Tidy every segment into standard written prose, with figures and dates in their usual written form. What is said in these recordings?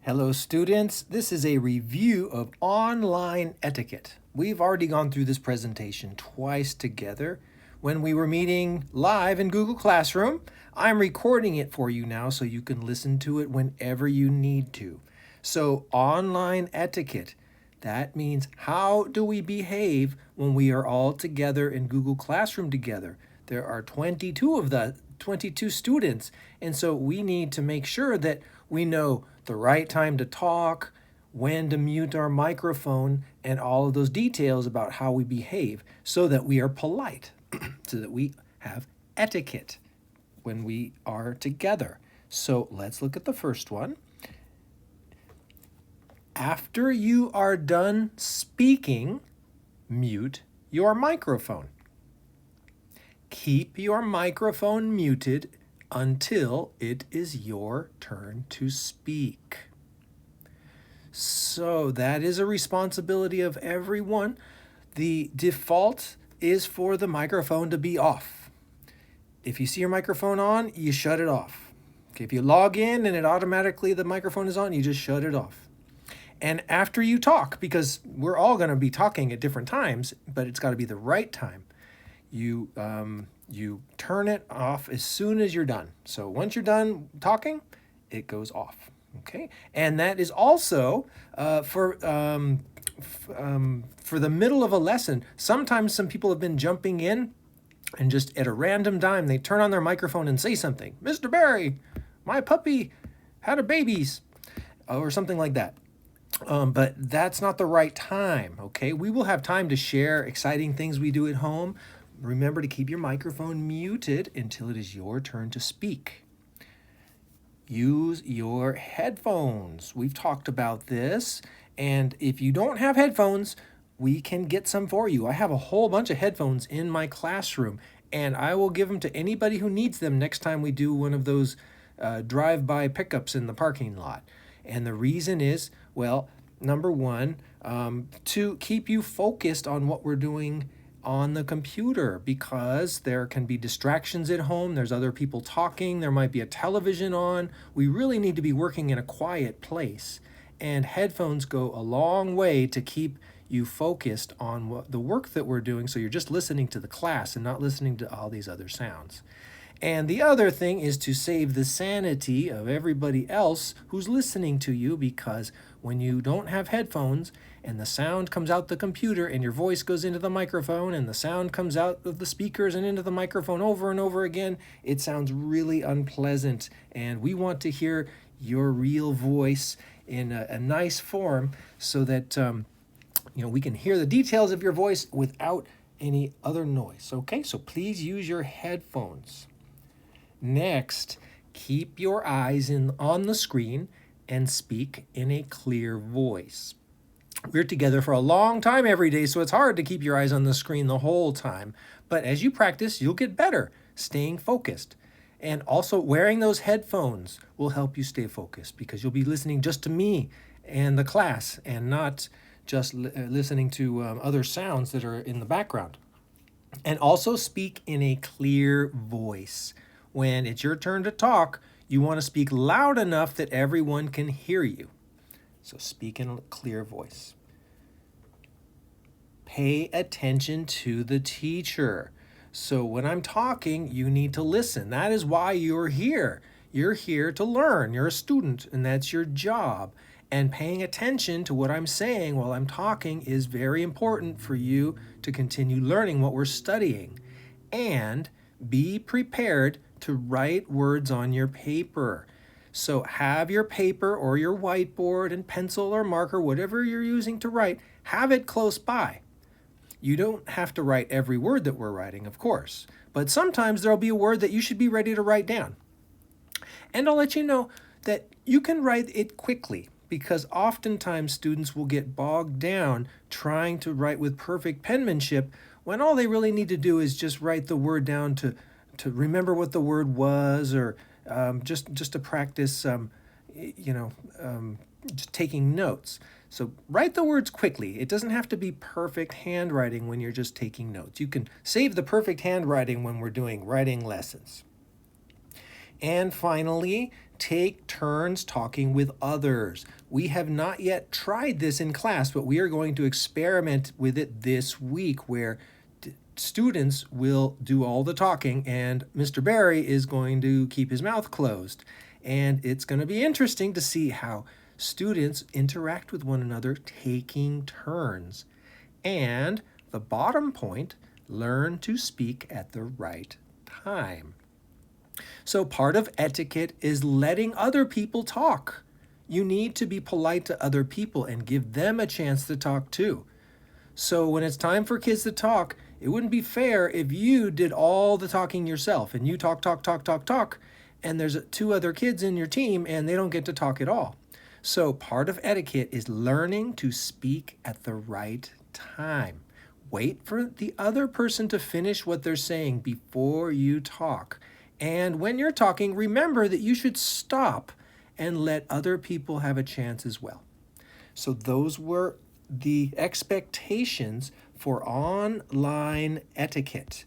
Hello students, this is a review of online etiquette. We've already gone through this presentation twice together when we were meeting live in Google Classroom. I'm recording it for you now so you can listen to it whenever you need to. So online etiquette, that means how do we behave when we are all together in Google Classroom together? There are 22 students, and so we need to make sure that we know the right time to talk, when to mute our microphone, and all of those details about how we behave so that we are polite, so that we have etiquette when we are together. So let's look at the first one. After you are done speaking, mute your microphone. Keep your microphone muted until it is your turn to speak. So that is a responsibility of everyone. The default is for the microphone to be off. If you see your microphone on, you shut it off. Okay, if you log in and the microphone is on, you just shut it off. And after you talk, because we're all going to be talking at different times, but it's got to be the right time, you turn it off as soon as you're done. So once you're done talking, it goes off. Okay, and that is also for the middle of a lesson. Sometimes some people have been jumping in, and just at a random time they turn on their microphone and say something. Mr. Barry, my puppy had a babies, or something like that. But that's not the right time, okay? We will have time to share exciting things we do at home. Remember to keep your microphone muted until it is your turn to speak. Use your headphones. We've talked about this, and if you don't have headphones, we can get some for you. I have a whole bunch of headphones in my classroom, and I will give them to anybody who needs them next time we do one of those drive-by pickups in the parking lot. And the reason is, well, number one, to keep you focused on what we're doing on the computer, because there can be distractions at home. There's other people talking. There might be a television on. We really need to be working in a quiet place. And headphones go a long way to keep you focused on the work that we're doing, so you're just listening to the class and not listening to all these other sounds. And the other thing is to save the sanity of everybody else who's listening to you, because when you don't have headphones and the sound comes out the computer and your voice goes into the microphone and the sound comes out of the speakers and into the microphone over and over again, it sounds really unpleasant. And we want to hear your real voice in a nice form so that we can hear the details of your voice without any other noise. Okay, so please use your headphones. Next, keep your eyes on the screen and speak in a clear voice. We're together for a long time every day, so it's hard to keep your eyes on the screen the whole time. But as you practice, you'll get better staying focused. And also, wearing those headphones will help you stay focused, because you'll be listening just to me and the class and not just listening to other sounds that are in the background. And also speak in a clear voice. When it's your turn to talk, you want to speak loud enough that everyone can hear you. So speak in a clear voice. Pay attention to the teacher. So when I'm talking, you need to listen. That is why you're here. You're here to learn. You're a student, and that's your job. And paying attention to what I'm saying while I'm talking is very important for you to continue learning what we're studying. And be prepared to write words on your paper. So have your paper or your whiteboard and pencil or marker, whatever you're using to write, have it close by. You don't have to write every word that we're writing, of course, but sometimes there'll be a word that you should be ready to write down. And I'll let you know that you can write it quickly, because oftentimes students will get bogged down trying to write with perfect penmanship when all they really need to do is just write the word down to remember what the word was, or just to practice, just taking notes. So write the words quickly. It doesn't have to be perfect handwriting when you're just taking notes. You can save the perfect handwriting when we're doing writing lessons. And finally, Take turns talking with others. We have not yet tried this in class, but we are going to experiment with it this week, where students will do all the talking and Mr. Barry is going to keep his mouth closed. And it's going to be interesting to see how students interact with one another taking turns. And the bottom point, learn to speak at the right time. So part of etiquette is letting other people talk. You need to be polite to other people and give them a chance to talk too. So when it's time for kids to talk, it wouldn't be fair if you did all the talking yourself and you talk, and there's 2 other kids in your team and they don't get to talk at all. So part of etiquette is learning to speak at the right time. Wait for the other person to finish what they're saying before you talk. And when you're talking, remember that you should stop and let other people have a chance as well. So those were the expectations for online etiquette,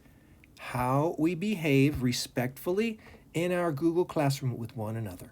how we behave respectfully in our Google Classroom with one another.